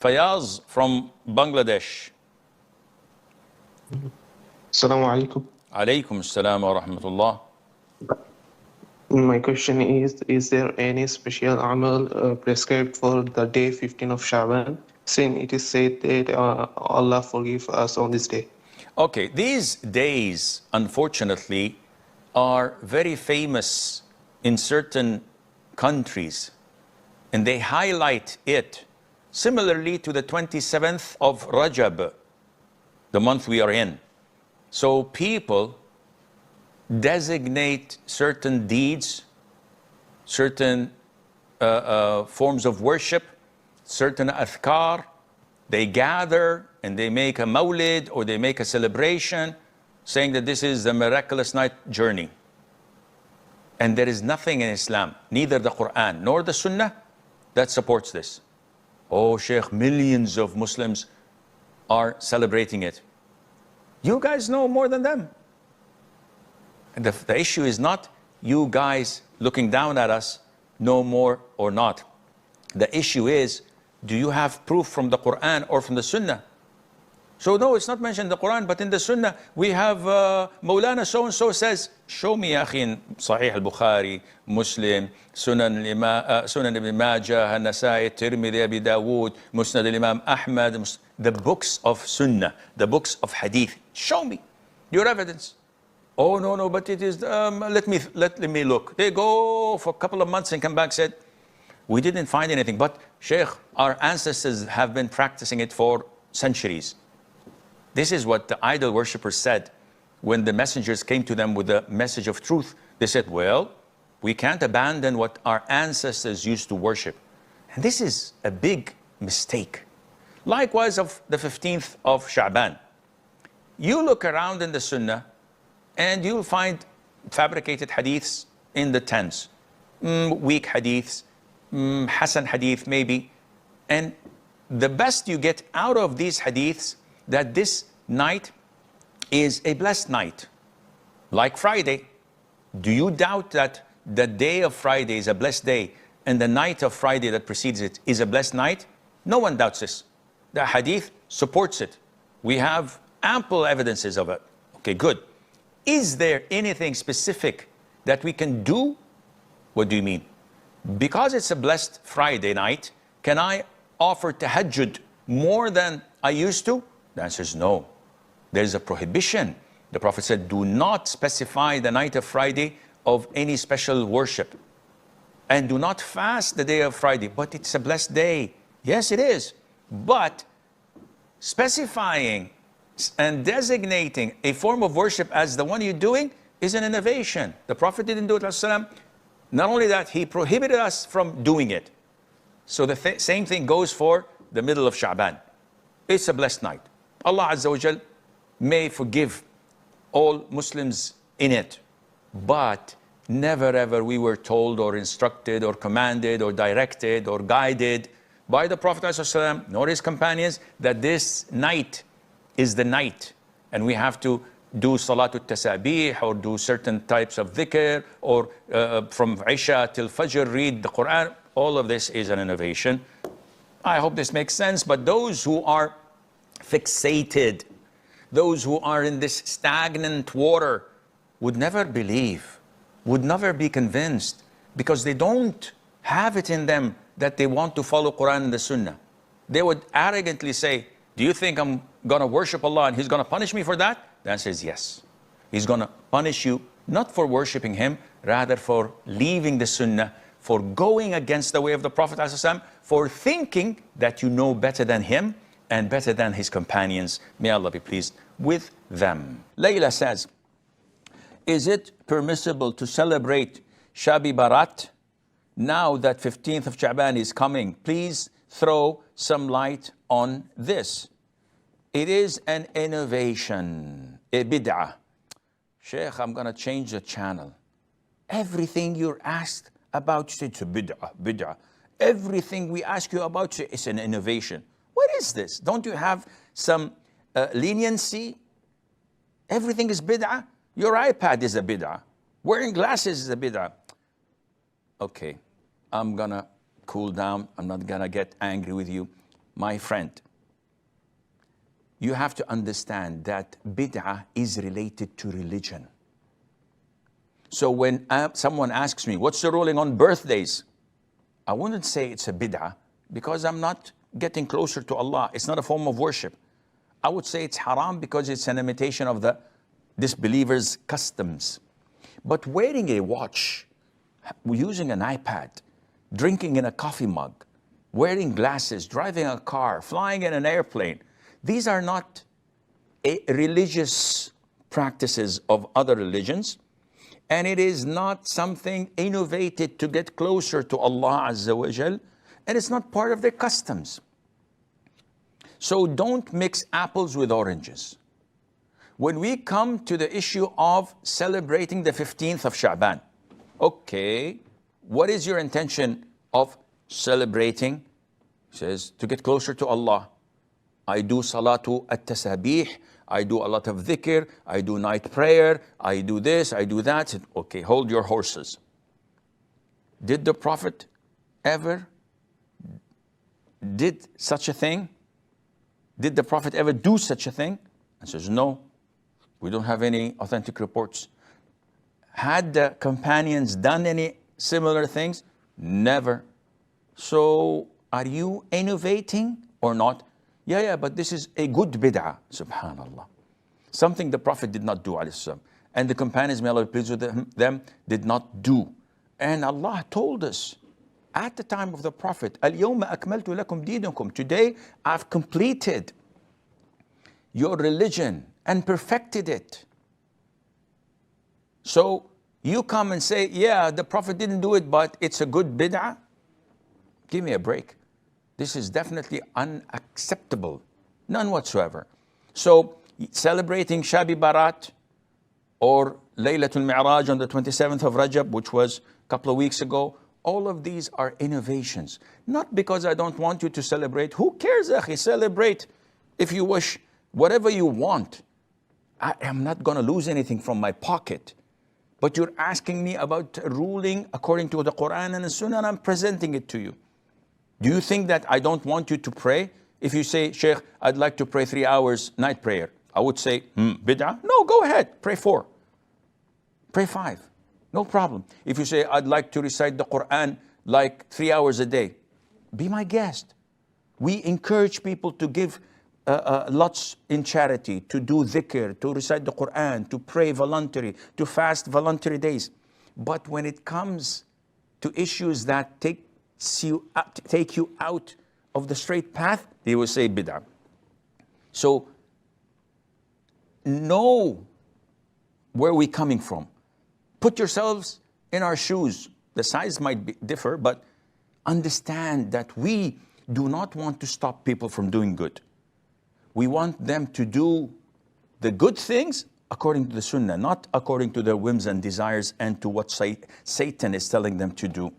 Fayaz from Bangladesh. Assalamu alaikum. Alaykum assalam wa rahmatullah. My question is there any special amal prescribed for the day 15 of Shaban, since it is said that Allah forgive us on this day? Okay, these days, unfortunately, are very famous in certain countries, and they highlight it similarly to the 27th of Rajab, the month we are in. So people designate certain deeds, certain forms of worship, certain adhkar. They gather and they make a mawlid or they make a celebration saying that this is the miraculous night journey. And there is nothing in Islam, neither the Qur'an nor the Sunnah, that supports this. Oh, Sheikh, millions of Muslims are celebrating it. You guys know more than them. And the issue is not you guys looking down at us know more or not. The issue is, do you have proof from the Qur'an or from the Sunnah? So no, it's not mentioned in the Qur'an, but in the Sunnah, we have Maulana so-and-so says, show me, akhi, in Sahih al-Bukhari, Muslim, Sunan ibn Majah, An-Nasai, Tirmidhi, Abi Dawood, Musnad al-Imam Ahmad, the books of Sunnah, the books of Hadith. Show me your evidence. Oh, no, but it is, let me look. They go for a couple of months and come back and said, we didn't find anything, but Sheikh, our ancestors have been practicing it for centuries. This is what the idol worshippers said when the messengers came to them with the message of truth. They said, well, we can't abandon what our ancestors used to worship. And this is a big mistake. Likewise of the 15th of Shaban. You look around in the Sunnah and you'll find fabricated hadiths in the tens, weak hadiths, Hasan hadith maybe. And the best you get out of these hadiths, that this night is a blessed night, like Friday. Do you doubt that the day of Friday is a blessed day and the night of Friday that precedes it is a blessed night? No one doubts this. The hadith supports it. We have ample evidences of it. Okay, good. Is there anything specific that we can do? What do you mean? Because it's a blessed Friday night, can I offer tahajjud more than I used to? The answer is no. There's a prohibition. The Prophet said, do not specify the night of Friday of any special worship. And do not fast the day of Friday. But it's a blessed day. Yes, it is. But specifying and designating a form of worship as the one you're doing is an innovation. The Prophet didn't do it. Not only that, he prohibited us from doing it. So the same thing goes for the middle of Sha'ban. It's a blessed night. Allah Azza wa Jal may forgive all Muslims in it. But never ever we were told or instructed or commanded or directed or guided by the Prophet ﷺ, nor his companions, that this night is the night. And we have to do Salatul Tasabih or do certain types of dhikr or from Isha till Fajr read the Qur'an. All of this is an innovation. I hope this makes sense. But those who are fixated, those who are in this stagnant water would never believe, would never be convinced, because they don't have it in them that they want to follow Qur'an and the Sunnah. They would arrogantly say, do you think I'm going to worship Allah and He's going to punish me for that? The answer is yes. He's going to punish you not for worshiping Him, rather for leaving the Sunnah, for going against the way of the Prophet ﷺ, for thinking that you know better than him and better than his companions. May Allah be pleased with them. Layla says, is it permissible to celebrate Shab-e-Barat now that 15th of Shaban is coming? Please throw some light on this. It is an innovation, a bid'ah. Sheikh, I'm going to change the channel. Everything you're asked about, it's a bid'ah. Everything we ask you about, it's an innovation. What is this? Don't you have some leniency? Everything is bid'ah. Your iPad is a bid'ah. Wearing glasses is a bid'ah. Okay, I'm going to cool down. I'm not going to get angry with you. my friend, you have to understand that bid'ah is related to religion. So when someone asks me, what's the ruling on birthdays? I wouldn't say it's a bid'ah because I'm not getting closer to Allah. It's not a form of worship. I would say it's haram because it's an imitation of the disbelievers' customs. But wearing a watch, using an iPad, drinking in a coffee mug, wearing glasses, driving a car, flying in an airplane, these are not religious practices of other religions. And it is not something innovated to get closer to Allah Azza wa Jal, and it's not part of their customs. So don't mix apples with oranges. When we come to the issue of celebrating the 15th of Shaban, okay, what is your intention of celebrating? He says, to get closer to Allah. I do salatu at-tasabih, I do a lot of dhikr, I do night prayer, I do this, I do that. Okay, hold your horses. Did the Prophet ever did such a thing? Did the Prophet ever do such a thing? And says, no, we don't have any authentic reports. Had the companions done any similar things? Never. So are you innovating or not? Yeah, but this is a good bid'ah, subhanallah. Something the Prophet did not do, alayhi salam, and the companions, may Allah be pleased with them, did not do. And Allah told us at the time of the Prophet, اليوم أكملت لكم دينكم. Today I've completed your religion and perfected it. So you come and say, yeah, the Prophet didn't do it, but it's a good bid'ah. Give me a break. This is definitely unacceptable, none whatsoever. So celebrating Shab-e-Barat or Laylatul Miraaj on the 27th of Rajab, which was a couple of weeks ago, all of these are innovations. Not because I don't want you to celebrate. Who cares, akhi? Celebrate if you wish, whatever you want. I am not going to lose anything from my pocket. But you're asking me about ruling according to the Qur'an and the Sunnah, and I'm presenting it to you. Do you think that I don't want you to pray? If you say, Sheikh, I'd like to pray 3 hours night prayer, I would say, bid'ah? No, go ahead, pray 4. Pray 5, no problem. If you say, I'd like to recite the Qur'an like 3 hours a day, be my guest. We encourage people to give lots in charity, to do dhikr, to recite the Qur'an, to pray voluntary, to fast voluntary days. But when it comes to issues that take you out of the straight path, they will say bid'ah. So know where we're coming from. Put yourselves in our shoes. The size might differ, but understand that we do not want to stop people from doing good. We want them to do the good things according to the Sunnah, not according to their whims and desires and to what Satan is telling them to do.